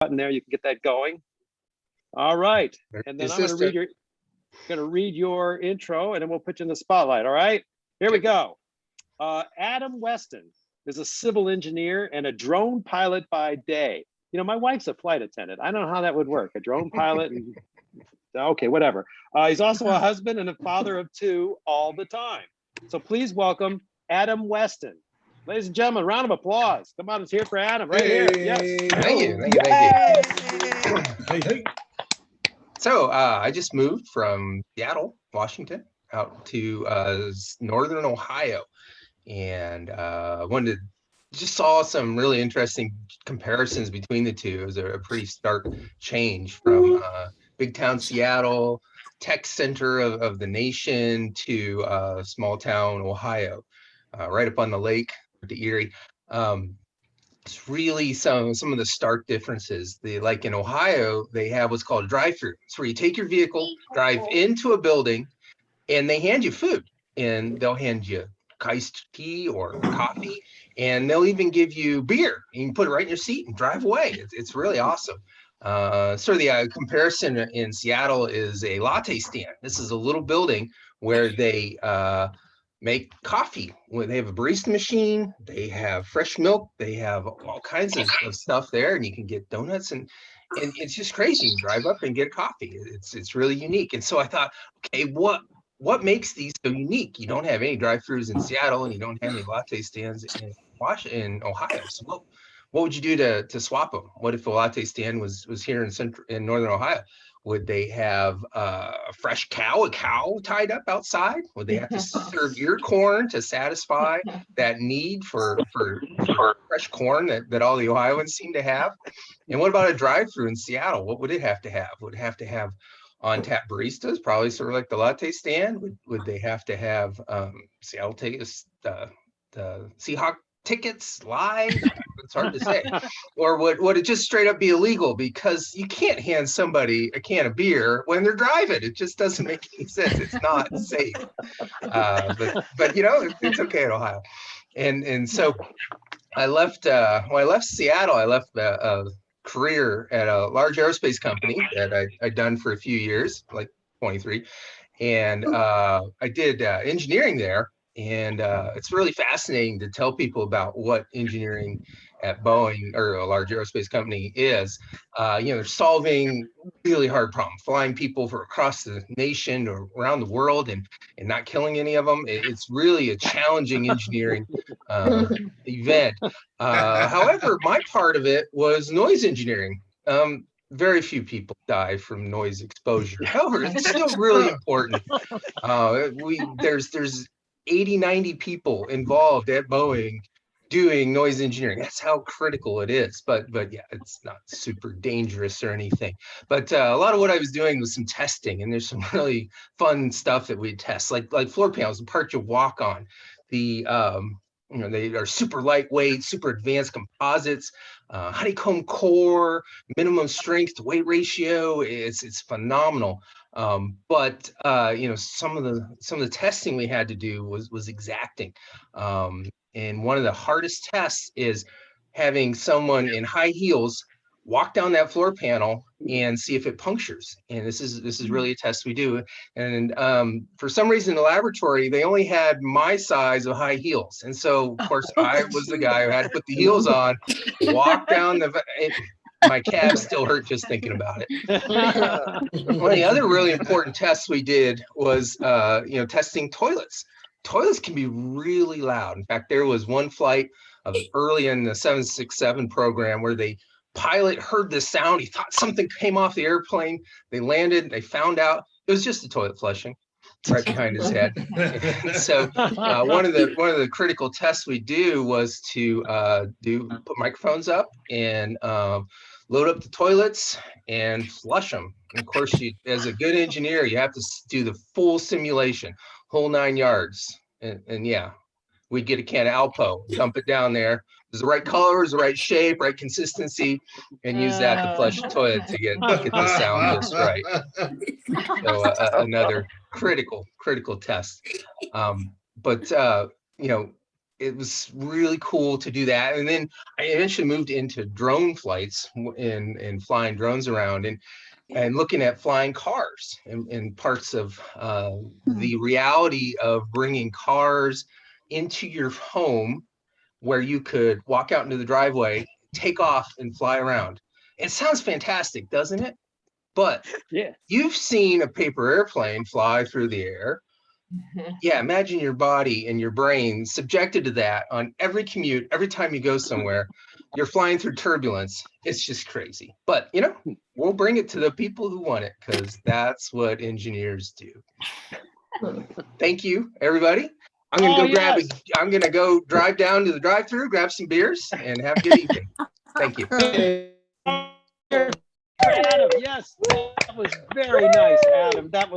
button there. You can get that going. All right. And then I'm going to read your intro, and then we'll put you in the spotlight. All right. Here we go. Adam Weston is a civil engineer and a drone pilot by day. You know, my wife's a flight attendant. I don't know how that would work. A drone pilot. And, okay, whatever. He's also a husband and a father of two all the time. So please welcome Adam Weston. Ladies and gentlemen, round of applause. Come on, it's here for Adam right here. Yes. Thank you. Hey. So I just moved from Seattle, Washington, out to northern Ohio, and just saw some really interesting comparisons between the two. It was a pretty stark change from big town Seattle, tech center of the nation, to small town Ohio, right up on the lake, the Erie. It's really some of the stark differences. Like in Ohio, they have what's called a drive-through. It's where you take your vehicle, drive into a building, and they hand you food. And they'll hand you iced tea or coffee, and they'll even give you beer. You can put it right in your seat and drive away. It's really awesome. The comparison in Seattle is a latte stand. This is a little building where they make coffee. They have a barista machine, they have fresh milk, they have all kinds of stuff there, and you can get donuts, and it's just crazy. You drive up and get coffee. It's really unique. And so I thought, okay, what makes these so unique? You don't have any drive-throughs in Seattle, and you don't have any latte stands in Ohio. So what would you do to swap them? What if the latte stand was here in northern Ohio? Would they have a cow tied up outside? Would they have to serve ear corn to satisfy that need for fresh corn that all the Ohioans seem to have? And what about a drive-through in Seattle? What would it have to have? Would it have to have on-tap baristas, probably sort of like the latte stand? Would they have to have Seattle tickets, the Seahawk tickets live? It's hard to say. Or would it just straight up be illegal, because you can't hand somebody a can of beer when they're driving? It just doesn't make any sense. It's not safe. But you know, it's okay in Ohio. And so I left when I left Seattle. I left a career at a large aerospace company that I'd done for a few years, like 23, and I did engineering there. And it's really fascinating to tell people about what engineering at Boeing, or a large aerospace company, is. They're solving really hard problems, flying people for across the nation or around the world, and not killing any of them. It's really a challenging engineering event. However, my part of it was noise engineering. Very few people die from noise exposure. However, it's still really important. There's 80, 90 people involved at Boeing doing noise engineering. That's how critical it is. But yeah, it's not super dangerous or anything. But a lot of what I was doing was some testing, and there's some really fun stuff that we test, like floor panels, the parts you walk on. They are super lightweight, super advanced composites, honeycomb core, minimum strength to weight ratio. It's phenomenal. But some of the testing we had to do was exacting. And one of the hardest tests is having someone in high heels walk down that floor panel and see if it punctures. And this is really a test we do. And for some reason in the laboratory, they only had my size of high heels. And so, of course, I was the guy who had to put the heels on, walk down my calves still hurt just thinking about it. One of the other really important tests we did was testing toilets. Toilets can be really loud. In fact, there was one flight early in the 767 program where the pilot heard this sound. He thought something came off the airplane. They landed. They found out it was just the toilet flushing right behind his head. So one of the critical tests we do was to put microphones up and load up the toilets and flush them. And of course, as a good engineer, you have to do the full simulation, whole 9 yards. And yeah, we'd get a can of Alpo, dump it down there. It was the right colors, the right shape, right consistency, and use that to flush the toilet to get the sound just right. So another critical test. But it was really cool to do that. And then I eventually moved into drone flights and flying drones around and looking at flying cars and parts of the reality of bringing cars into your home where you could walk out into the driveway, take off and fly around. It sounds fantastic, doesn't it? But Yeah. you've seen a paper airplane fly through the air. Yeah, imagine your body and your brain subjected to that on every commute, every time you go somewhere, you're flying through turbulence. It's just crazy. But, you know, we'll bring it to the people who want it because that's what engineers do. Thank you, everybody. I'm gonna I'm gonna go drive down to the drive-through, grab some beers, and have a good evening. Thank you. Adam, yes, that was very nice, Adam. That was